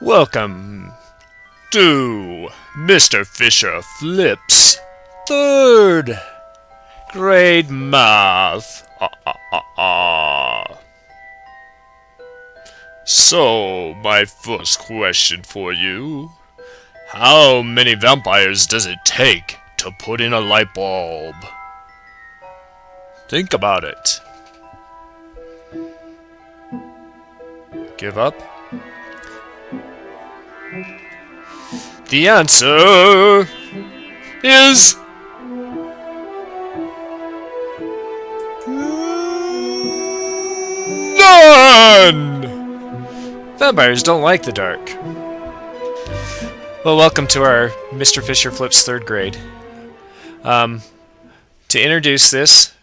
Welcome to Mr. Fisher Flips' third grade math. So, my first question for you. How many vampires does it take to put in a light bulb? Think about it. Give up? The answer is none! Vampires don't like the dark. Well, welcome to our Mr. Fisher Flips third grade. To introduce this,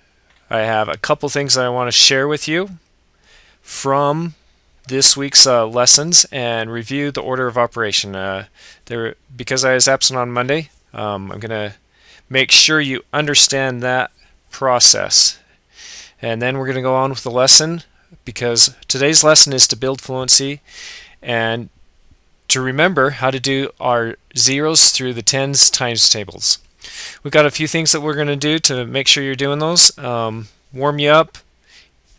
I have a couple things that I want to share with you from this week's lessons and review the order of operation. Because I was absent on Monday, I'm going to make sure you understand that process. And then we're going to go on with the lesson, because today's lesson is to build fluency and to remember how to do our zeros through the tens times tables. We've got a few things that we're going to do to make sure you're doing those. Warm you up,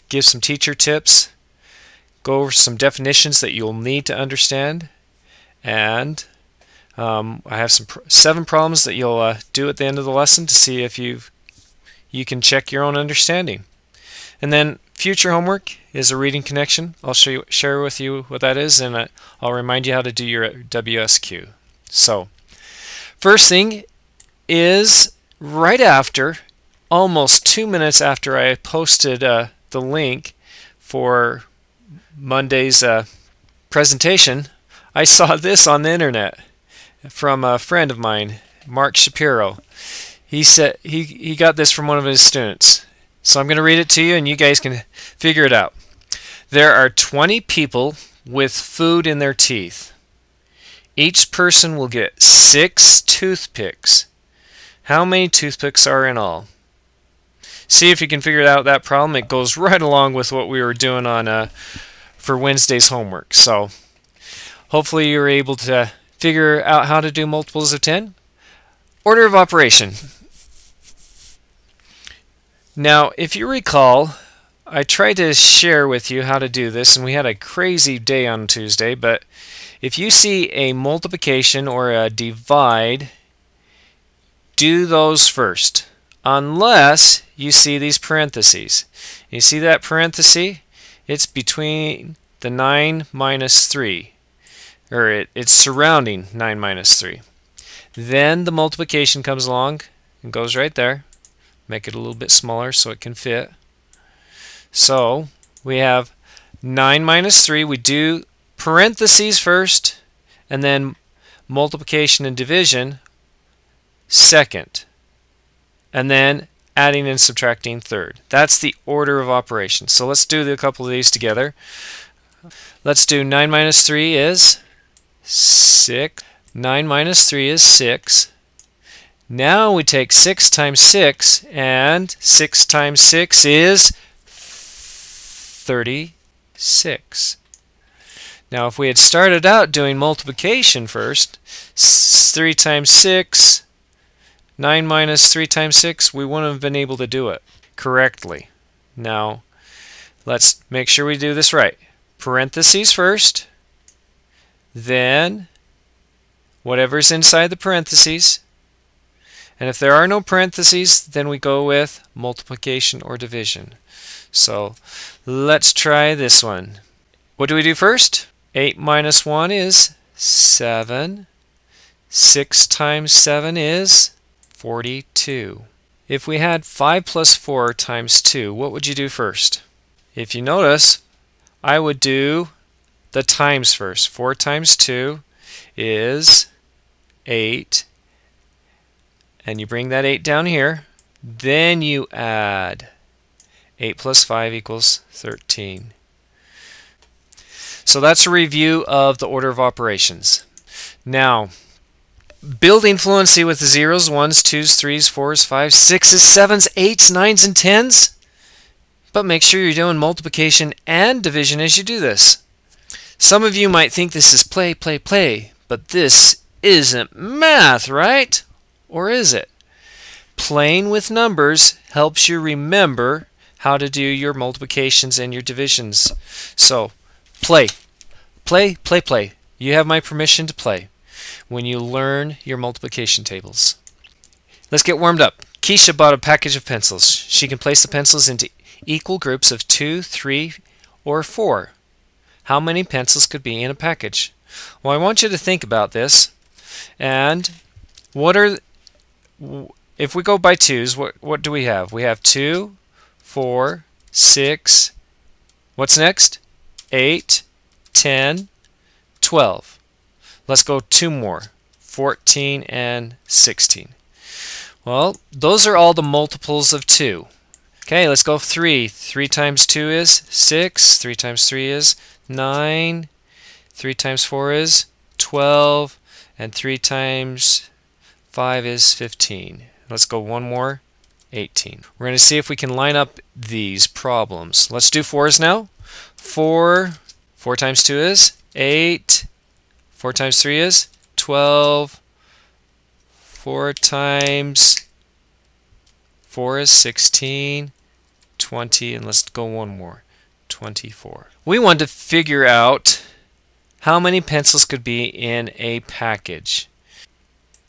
give some teacher tips, go over some definitions that you'll need to understand, and I have some 7 problems that you'll do at the end of the lesson to see if you can check your own understanding. And then future homework is a reading connection. I'll share with you what that is, and I'll remind you how to do your WSQ. So, first thing is right after, almost 2 minutes after I posted the link for Monday's presentation, I saw this on the internet from a friend of mine, Mark Shapiro. He said he got this from one of his students. So I'm going to read it to you and you guys can figure it out. There are 20 people with food in their teeth. Each person will get 6 toothpicks. How many toothpicks are in all? See if you can figure out that problem. It goes right along with what we were doing on for Wednesday's homework. So hopefully you're able to figure out how to do multiples of 10. Order of operation. Now, if you recall, I tried to share with you how to do this, and we had a crazy day on Tuesday, but if you see a multiplication or a divide, do those first, unless you see these parentheses. You see that parenthesis? It's between the 9 minus 3, or it's surrounding 9 minus 3. Then the multiplication comes along and goes right there. Make it a little bit smaller so it can fit. So we have 9 minus 3. We do parentheses first, and then multiplication and division second, and then adding and subtracting third. That's the order of operations. So let's do a couple of these together. Let's do 9 minus 3 is 6. 9 minus 3 is 6. Now we take 6 times 6, and 6 times 6 is 36. Now if we had started out doing multiplication first, 3 times 6, 9 minus 3 times 6, we wouldn't have been able to do it correctly. Now let's make sure we do this right. Parentheses first, then whatever's inside the parentheses. And if there are no parentheses, then we go with multiplication or division. So let's try this one. What do we do first? 8 minus 1 is 7. 6 times 7 is 42. If we had 5 plus 4 times 2, what would you do first? If you notice, I would do the times first. 4 times 2 is 8. And you bring that 8 down here. Then you add 8 plus 5 equals 13. So that's a review of the order of operations. Now, building fluency with the zeros, 1s, 2s, 3s, 4s, 5s, 6s, 7s, 8s, 9s, and 10s. But make sure you're doing multiplication and division as you do this. Some of you might think this is play, play, play, but this isn't math, right? Or is it? Playing with numbers helps you remember how to do your multiplications and your divisions. So, play. Play, play, play. You have my permission to play when you learn your multiplication tables. Let's get warmed up. Keisha bought a package of pencils. She can place the pencils into equal groups of 2, 3, or 4. How many pencils could be in a package? Well, I want you to think about this. And if we go by twos, what do we have? We have 2, 4, 6, what's next? 8, 10, 12. Let's go 2 more, 14 and 16. Well, those are all the multiples of 2. Okay, let's go 3. 3 times 2 is 6. 3 times 3 is 9. 3 times 4 is 12. And 3 times 5 is 15. Let's go one more, 18. We're going to see if we can line up these problems. Let's do 4s now. 4 times 2 is 8. 4 times 3 is 12. 4 times 4 is 16. 20, and let's go one more, 24. We want to figure out how many pencils could be in a package.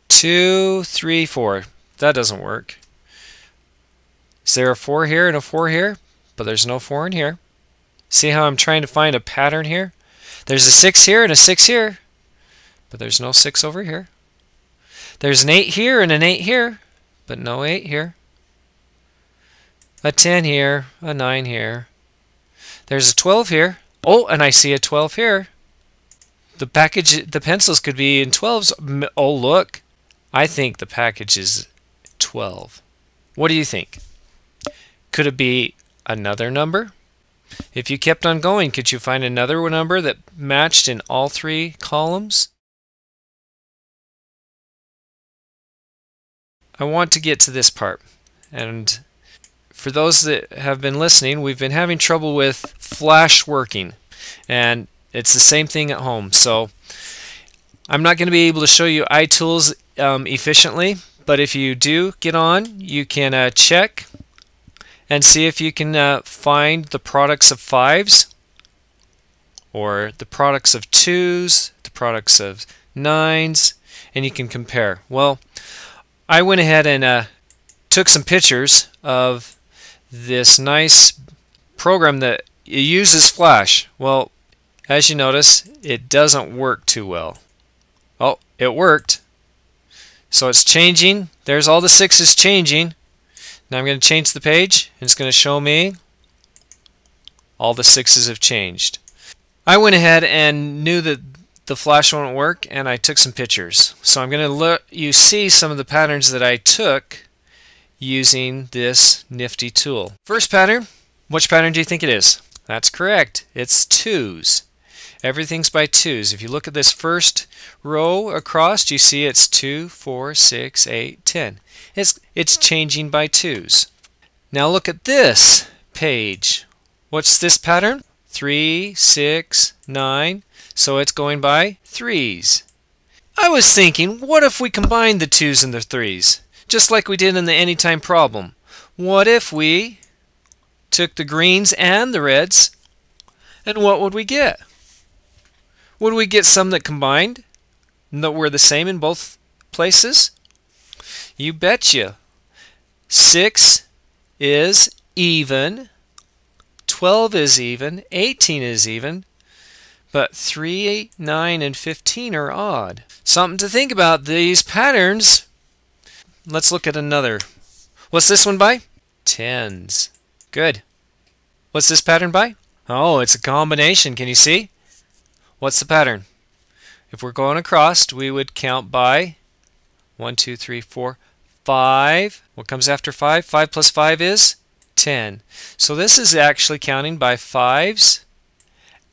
2, 3, 4. That doesn't work. Is there a 4 here and a 4 here? But there's no 4 in here. See how I'm trying to find a pattern here? There's a 6 here and a 6 here, but there's no 6 over here. There's an 8 here and an 8 here, but no 8 here. A 10 here, a 9 here. There's a 12 here. Oh, and I see a 12 here. The pencils could be in 12s. Oh, look. I think the package is 12. What do you think? Could it be another number? If you kept on going, could you find another number that matched in all 3 columns? I want to get to this part. And for those that have been listening, we've been having trouble with Flash working. And it's the same thing at home. So I'm not going to be able to show you iTools efficiently, but if you do get on, you can check and see if you can find the products of 5s or the products of 2s, the products of 9s, and you can compare. Well, I went ahead and took some pictures of this nice program that uses Flash. Well, as you notice, it doesn't work too well. Oh, it worked. So it's changing. There's all the 6s changing. Now I'm going to change the page, and it's going to show me all the 6s have changed. I went ahead and knew that the Flash won't work, and I took some pictures. So I'm going to let you see some of the patterns that I took using this nifty tool. First pattern, which pattern do you think it is? That's correct. It's 2s. Everything's by 2s. If you look at this first row across, you see it's 2, 4, 6, 8, 10. It's changing by 2s. Now look at this page. What's this pattern? 3, 6, 9. So it's going by 3s. I was thinking, what if we combined the 2s and the 3s? Just like we did in the anytime problem. What if we took the greens and the reds, and what would we get? Would we get some that combined, that were the same in both places? You betcha. 6 is even, 12 is even, 18 is even, but 3, 9, and 15 are odd. Something to think about, these patterns. Let's look at another. What's this one by? 10s. Good. What's this pattern by? Oh, it's a combination. Can you see? What's the pattern? If we're going across, we would count by 1, 2, 3, 4, 5. What comes after 5? 5 plus 5 is 10. So this is actually counting by 5s,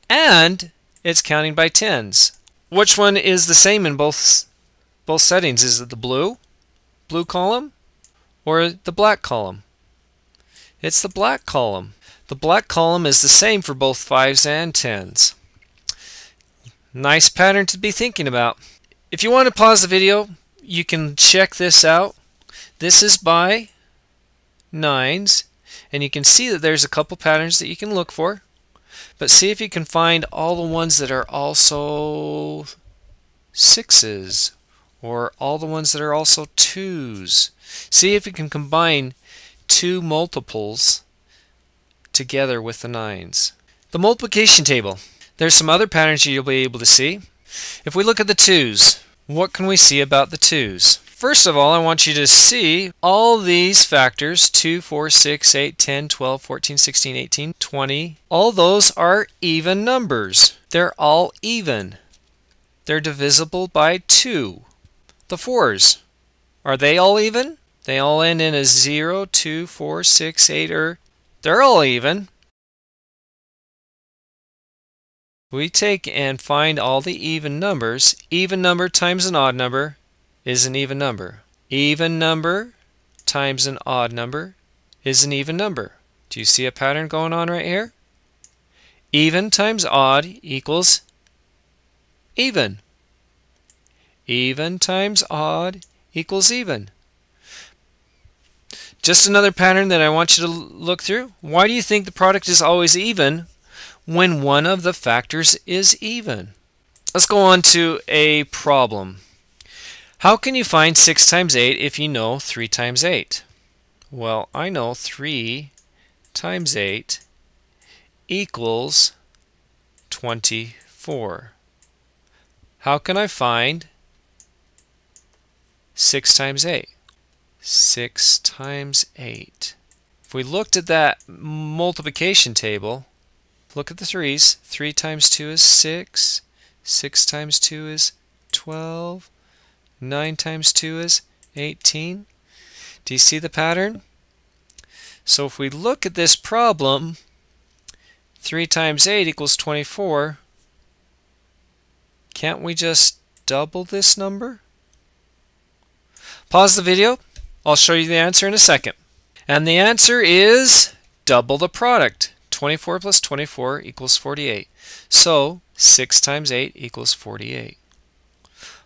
and it's counting by 10s. Which one is the same in both settings? Is it the blue column or the black column? It's the black column. The black column is the same for both 5s and 10s. Nice pattern to be thinking about. If you want to pause the video, you can check this out. This is by nines, and you can see that there's a couple patterns that you can look for. But see if you can find all the ones that are also sixes, or all the ones that are also twos. See if you can combine two multiples together with the nines. The multiplication table. There's some other patterns you'll be able to see. If we look at the twos, what can we see about the twos? First of all, I want you to see all these factors, 2, 4, 6, 8, 10, 12, 14, 16, 18, 20. All those are even numbers. They're all even. They're divisible by 2. The 4s, are they all even? They all end in a 0, 2, 4, 6, 8, or they're all even. We take and find all the even numbers. Even number times an odd number is an even number. Even number times an odd number is an even number. Do you see a pattern going on right here? Even times odd equals even. Even times odd equals even. Just another pattern that I want you to look through. Why do you think the product is always even when one of the factors is even? Let's go on to a problem. How can you find 6 times 8 if you know 3 times 8? Well, I know 3 times 8 equals 24. How can I find 6 times 8? 6 times 8. If we looked at that multiplication table, look at the 3's. 3 times 2 is 6. 6 times 2 is 12. 9 times 2 is 18. Do you see the pattern? So if we look at this problem, 3 times 8 equals 24. Can't we just double this number? Pause the video. I'll show you the answer in a second. And the answer is double the product. 24 plus 24 equals 48. So 6 times 8 equals 48.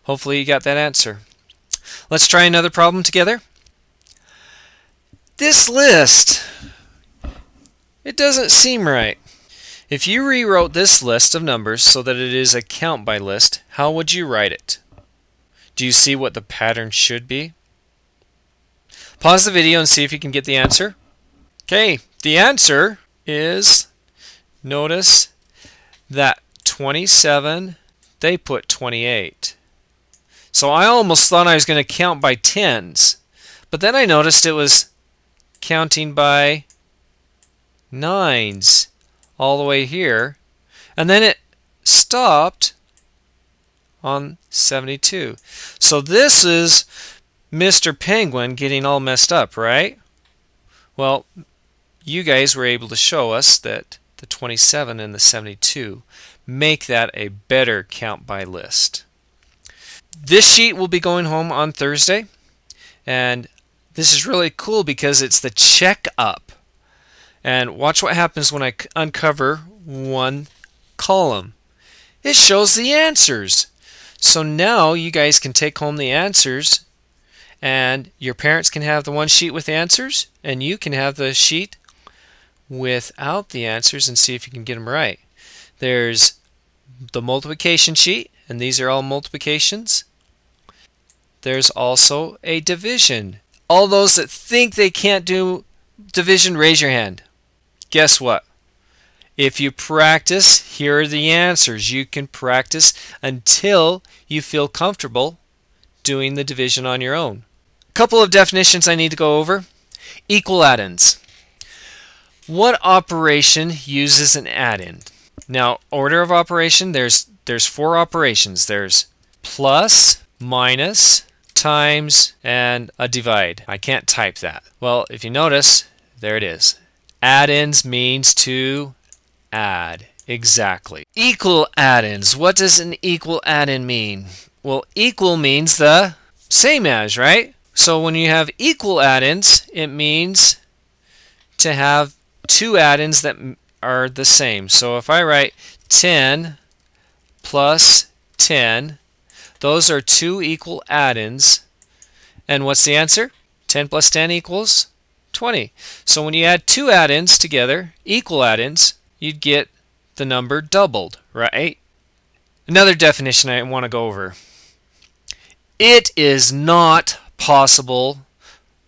Hopefully you got that answer. Let's try another problem together. This list, it doesn't seem right. If you rewrote this list of numbers so that it is a count by list, how would you write it? Do you see what the pattern should be? Pause the video and see if you can get the answer. Okay, the answer is, notice that 27, they put 28. So I almost thought I was going to count by tens, but then I noticed it was counting by nines all the way here, and then it stopped on 72. So this is Mr. Penguin getting all messed up, right? Well, you guys were able to show us that the 27 and the 72 make that a better count by list. This sheet will be going home on Thursday, and this is really cool because it's the check up. And watch what happens when I uncover one column. It shows the answers. So now you guys can take home the answers, and your parents can have the one sheet with answers, and you can have the sheet without the answers and see if you can get them right. There's the multiplication sheet, and these are all multiplications. There's also a division. All those that think they can't do division, raise your hand. Guess what? If you practice, here are the answers. You can practice until you feel comfortable doing the division on your own. A couple of definitions I need to go over. Equal add-ins. What operation uses an add-in? Now, order of operation, there's 4 operations. There's plus, minus, times, and a divide. I can't type that. Well, if you notice, there it is. Add-ins means to add. Exactly. Equal add-ins. What does an equal add-in mean? Well, equal means the same as, right? So when you have equal add-ins, it means to have 2 add-ins that are the same. So if I write 10 plus 10. Those are two equal addends. And what's the answer? 10 plus 10 equals 20. So when you add two addends together, equal addends, you'd get the number doubled, right? Another definition I want to go over. It is not possible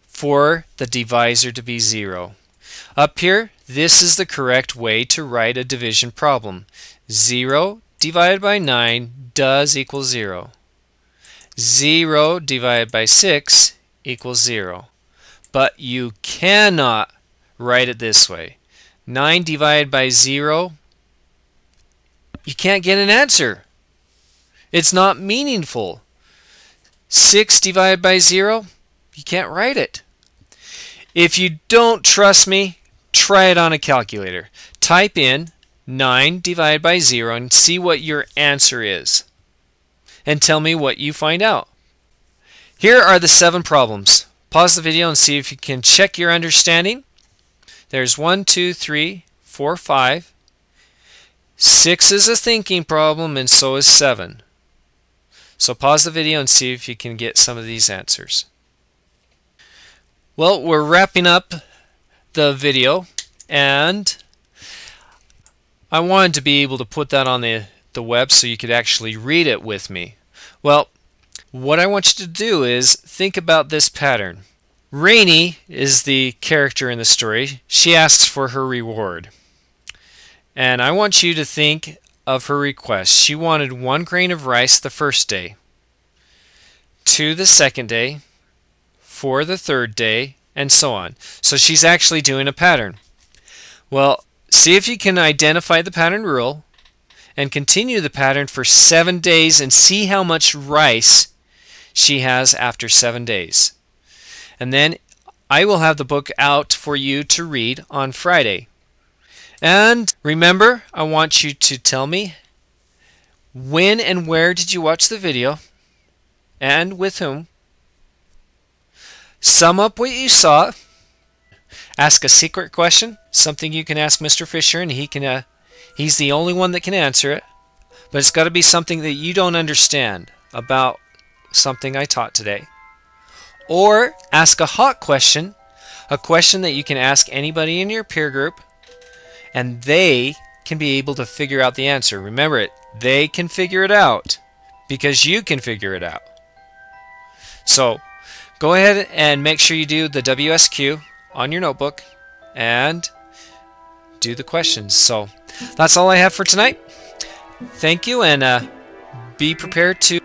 for the divisor to be 0. Up here, this is the correct way to write a division problem. 0 divided by 9 does equal 0. 0 divided by 6 equals 0. But you cannot write it this way. 9 divided by 0, you can't get an answer. It's not meaningful. 6 divided by 0, you can't write it. If you don't trust me, try it on a calculator. Type in 9 divided by 0 and see what your answer is. And tell me what you find out. Here are the 7 problems. Pause the video and see if you can check your understanding. There's 1, 2, 3, 4, 5. 6 is a thinking problem, and so is 7. So pause the video and see if you can get some of these answers. Well, we're wrapping up the video, and I wanted to be able to put that on the web so you could actually read it with me. Well, what I want you to do is think about this pattern. Rainey is the character in the story. She asks for her reward. And I want you to think of her request. She wanted 1 grain of rice the first day, 2 the second day, 4 the third day, and so on. So she's actually doing a pattern. Well, see if you can identify the pattern rule and continue the pattern for 7 days and see how much rice she has after 7 days. And then I will have the book out for you to read on Friday. And remember, I want you to tell me when and where did you watch the video and with whom. Sum up what you saw. Ask a secret question, something you can ask Mr. Fisher and he's the only one that can answer it. But it's got to be something that you don't understand about something I taught today. Or ask a hot question, a question that you can ask anybody in your peer group, and they can be able to figure out the answer. Remember it, they can figure it out because you can figure it out. So go ahead and make sure you do the WSQ on your notebook and do the questions. So that's all I have for tonight. Thank you, and be prepared to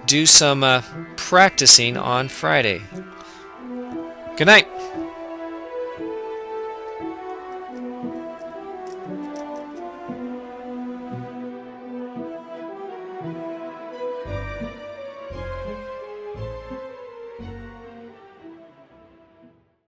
do some practicing on Friday. Good night.